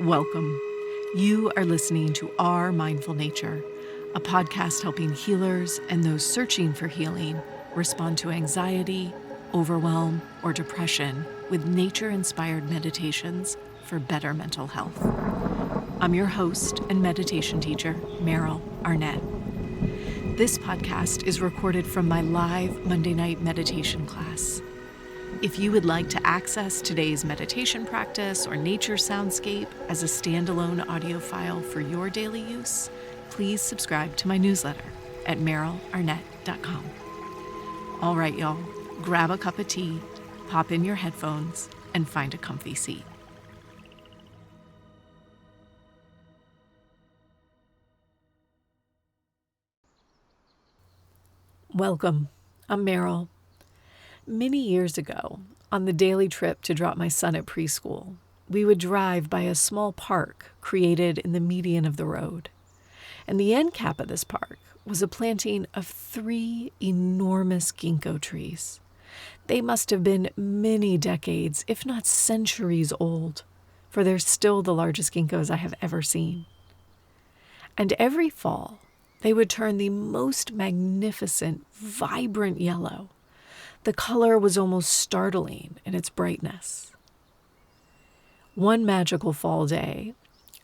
Welcome. You are listening to Our Mindful Nature, a podcast helping healers and those searching for healing respond to anxiety, overwhelm, or depression with nature-inspired meditations for better mental health. I'm your host and meditation teacher, Meryl Arnett. This podcast is recorded from my live Monday night meditation class. If you would like to access today's meditation practice or nature soundscape as a standalone audio file for your daily use, please subscribe to my newsletter at merylarnett.com. All right, y'all, grab a cup of tea, pop in your headphones, and find a comfy seat. Welcome. I'm Meryl. Many years ago, on the daily trip to drop my son at preschool, we would drive by a small park created in the median of the road. And the end cap of this park was a planting of 3 enormous ginkgo trees. They must have been many decades, if not centuries old, for they're still the largest ginkgos I have ever seen. And every fall, they would turn the most magnificent, vibrant yellow. The color was almost startling in its brightness. One magical fall day,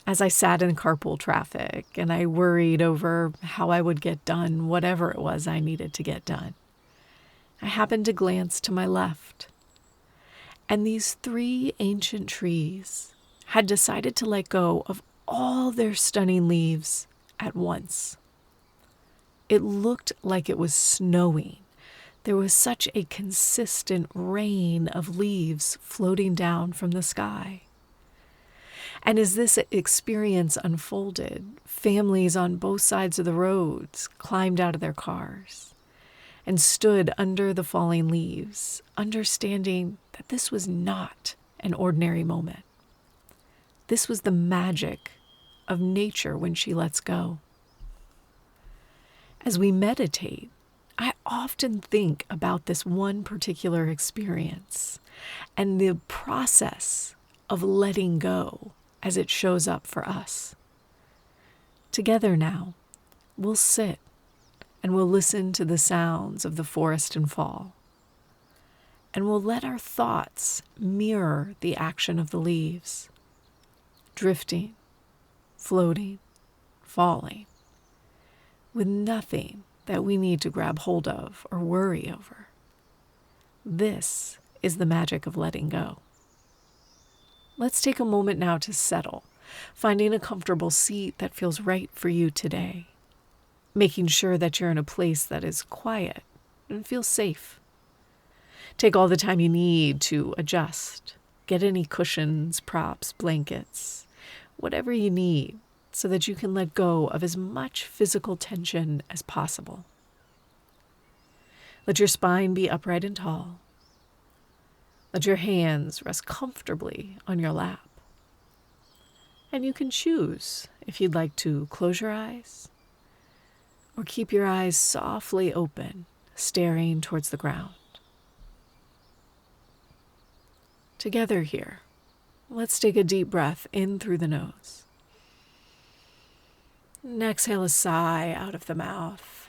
as I sat in carpool traffic and I worried over how I would get done whatever it was I needed to get done, I happened to glance to my left. And these 3 ancient trees had decided to let go of all their stunning leaves at once. It looked like it was snowing. There was such a consistent rain of leaves floating down from the sky. And as this experience unfolded, families on both sides of the roads climbed out of their cars and stood under the falling leaves, understanding that this was not an ordinary moment. This was the magic of nature when she lets go. As we meditate, I often think about this one particular experience and the process of letting go as it shows up for us. Together now, we'll sit and we'll listen to the sounds of the forest and fall. And we'll let our thoughts mirror the action of the leaves, drifting, floating, falling, with nothing that we need to grab hold of or worry over. This is the magic of letting go. Let's take a moment now to settle, finding a comfortable seat that feels right for you today, making sure that you're in a place that is quiet and feels safe. Take all the time you need to adjust. Get any cushions, props, blankets, whatever you need, so that you can let go of as much physical tension as possible. Let your spine be upright and tall. Let your hands rest comfortably on your lap. And you can choose if you'd like to close your eyes or keep your eyes softly open, staring towards the ground. Together here, let's take a deep breath in through the nose. And exhale a sigh out of the mouth.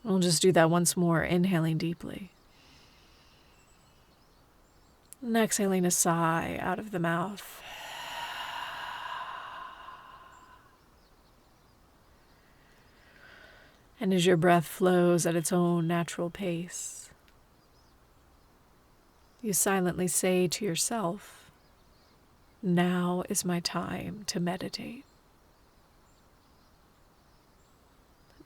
We'll just do that once more, inhaling deeply. And exhaling a sigh out of the mouth. And as your breath flows at its own natural pace, you silently say to yourself, "Now is my time to meditate.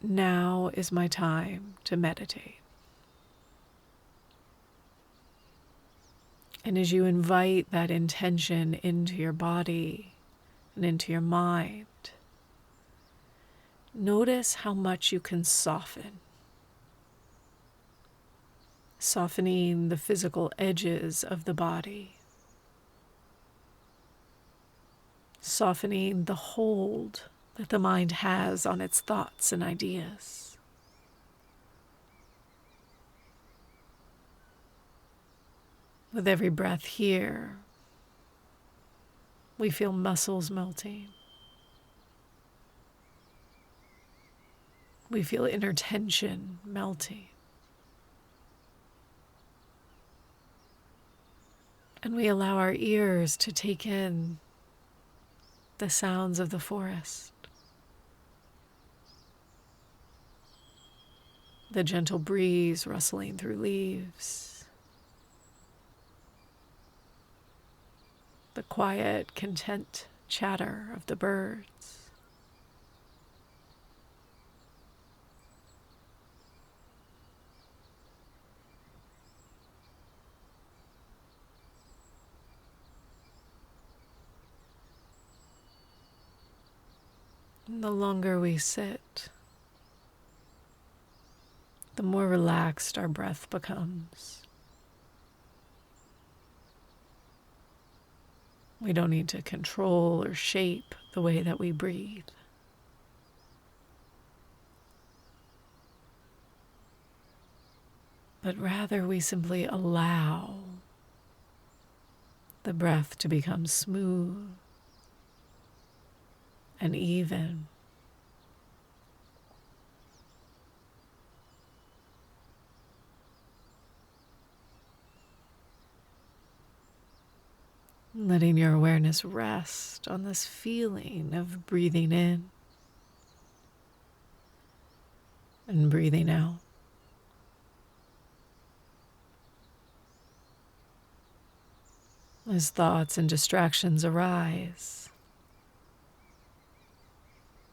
Now is my time to meditate." And as you invite that intention into your body and into your mind, notice how much you can soften. Softening the physical edges of the body. Softening the hold that the mind has on its thoughts and ideas. With every breath here, we feel muscles melting. We feel inner tension melting. And we allow our ears to take in the sounds of the forest, the gentle breeze rustling through leaves, the quiet, content chatter of the birds. And the longer we sit, the more relaxed our breath becomes. We don't need to control or shape the way that we breathe. But rather we simply allow the breath to become smooth and even. Letting your awareness rest on this feeling of breathing in and breathing out. As thoughts and distractions arise,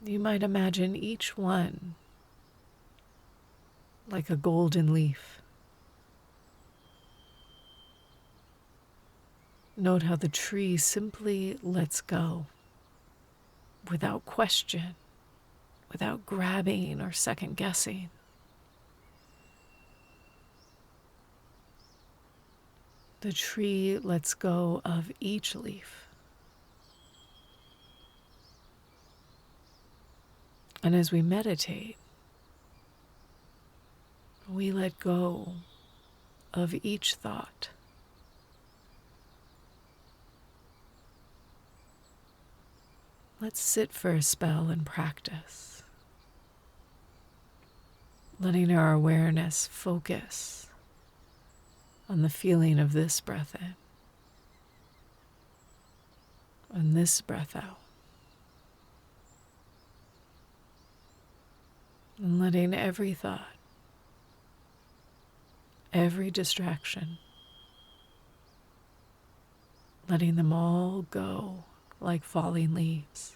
you might imagine each one like a golden leaf. Note how the tree simply lets go without question, without grabbing or second guessing. The tree lets go of each leaf. And as we meditate, we let go of each thought. Let's sit for a spell and practice, letting our awareness focus on the feeling of this breath in and this breath out. And letting every thought, every distraction, letting them all go like falling leaves.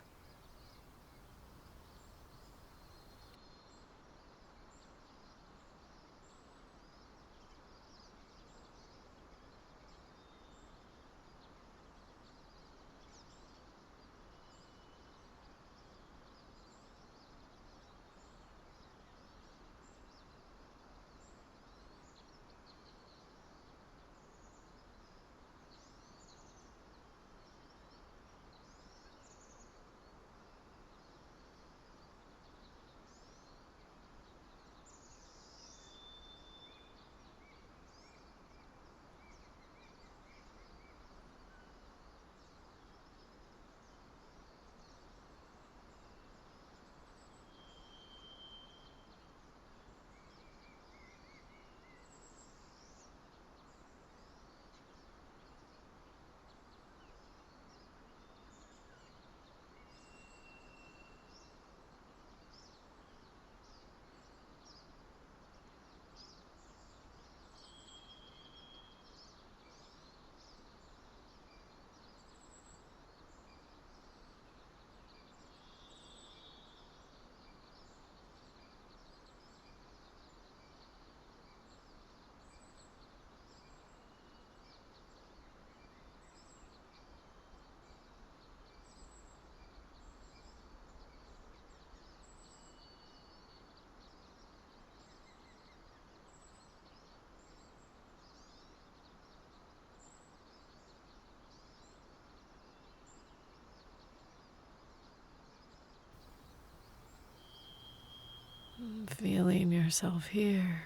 Feeling yourself here,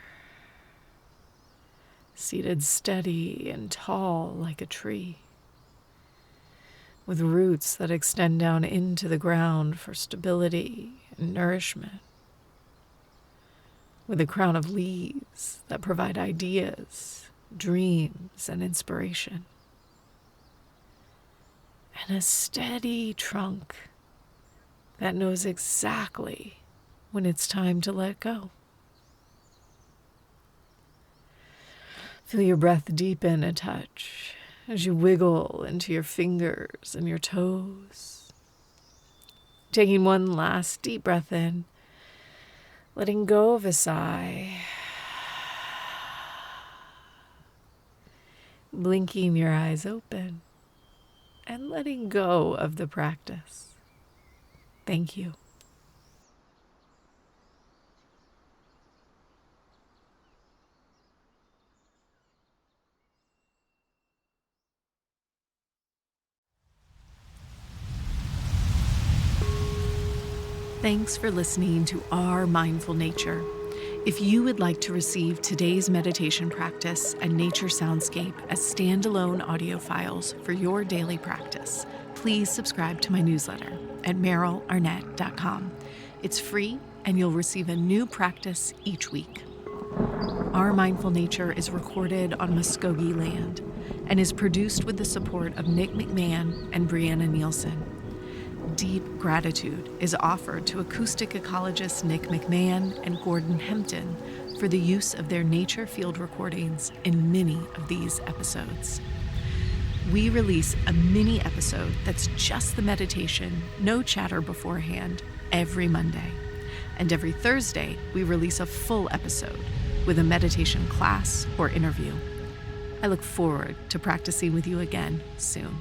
seated steady and tall like a tree, with roots that extend down into the ground for stability and nourishment, with a crown of leaves that provide ideas, dreams, and inspiration, and a steady trunk that knows exactly when it's time to let go. Feel your breath deepen a touch as you wiggle into your fingers and your toes. Taking one last deep breath in, letting go of a sigh. Blinking your eyes open and letting go of the practice. Thank you. Thanks for listening to Our Mindful Nature. If you would like to receive today's meditation practice and nature soundscape as standalone audio files for your daily practice, please subscribe to my newsletter at merylarnett.com. It's free and you'll receive a new practice each week. Our Mindful Nature is recorded on Muskogee land and is produced with the support of Nick McMahon and Brianna Nielsen. Deep gratitude is offered to acoustic ecologists Nick McMahon and Gordon Hempton for the use of their nature field recordings in many of these episodes. We release a mini episode that's just the meditation, no chatter beforehand, every Monday. And every Thursday, we release a full episode with a meditation class or interview. I look forward to practicing with you again soon.